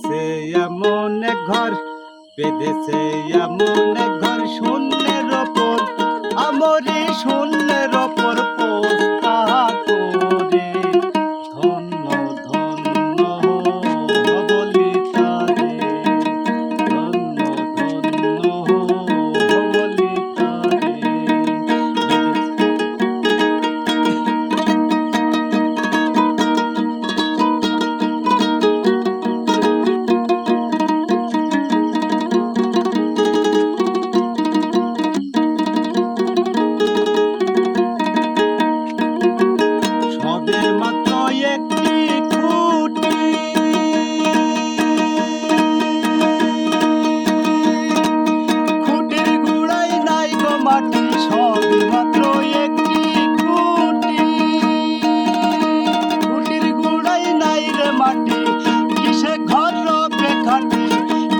বেঁধেছে এমন এক ঘর, বেঁধেছে এমন এক ঘর শূন্যের ওপর, আমরি শূন্যের ওপর পোস্তা করে। ধন্য ধন্য বলি তারে, ধন্য ধন্য বলি তারে। সবে মাত্র একটি খুঁটি, খুঁটির গুড়াই নাই গো মাটি। সবে মাত্র একটি খুঁটি, খুঁটির গুড়াই নাই রে মাটি। কিসে ঘর রবে খাটি,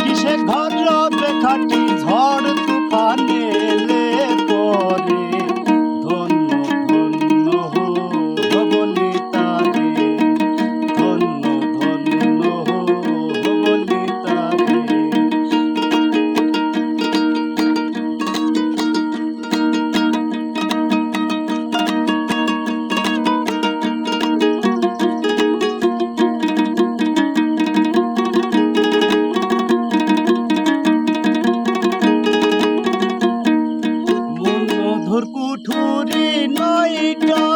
কিসে ঘর রবে খাটি, ঝড় তুফান এলে পরে। ধন্য ধন্য বলি তারে, ধন্য ধন্য বলি তারে। মধুর কুঠুরি নয়টা,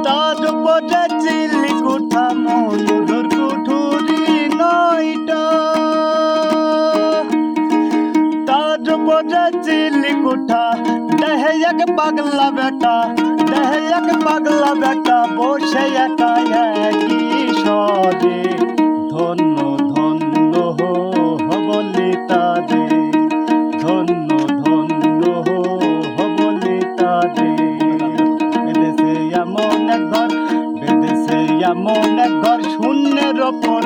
তার উপরে চিলি কোঠা। মধুর কুঠুরি নয়টা, তার উপরে চিলি কোঠা। দেহে এক পাগলা বেটা, দেহে এক পাগলা বেটা, বসে একা একই স্বরে। ধন্য ধন্য বলি তারে, ধন্য ধন্য বলি তারে। বেঁধেছে এমন এক ঘর, বেঁধেছে এমন এক ঘর শূন্যের ওপর,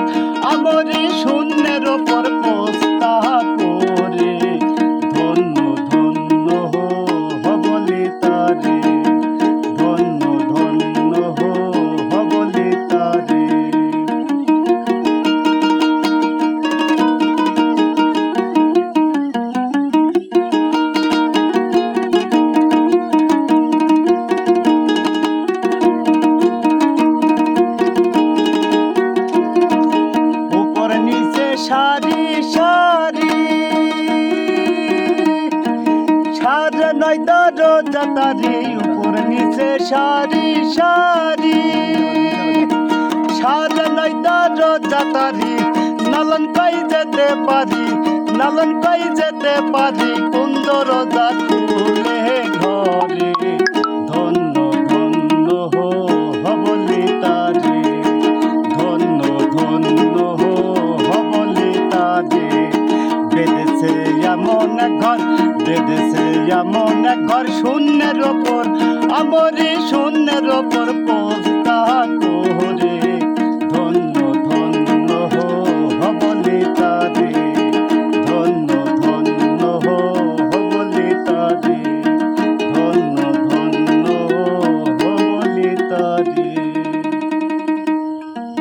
আমরি শূন্যের ওপর পোস্তা করে। ধন্য ধন্য বলি তারে, ধন্য ধন্য বলি তারে। সারি সারি সাজা নয় দরজাতারি, উপর নিচে সারি সারি সাজা নয় দরজাতারি। নালন কই যেতে পারি, নালন কই যেতে পারি, কোন দরজা খুলে ঘরে। ধন্য ধন্য বলি তারে, ধন্য ধন্য বলি তারে। বেঁধেছে এমন এক ঘর, বেঁধেছে এমন এক ঘর শূন্যের ওপর, আমরি শূন্যের ওপর পোস্তা করে।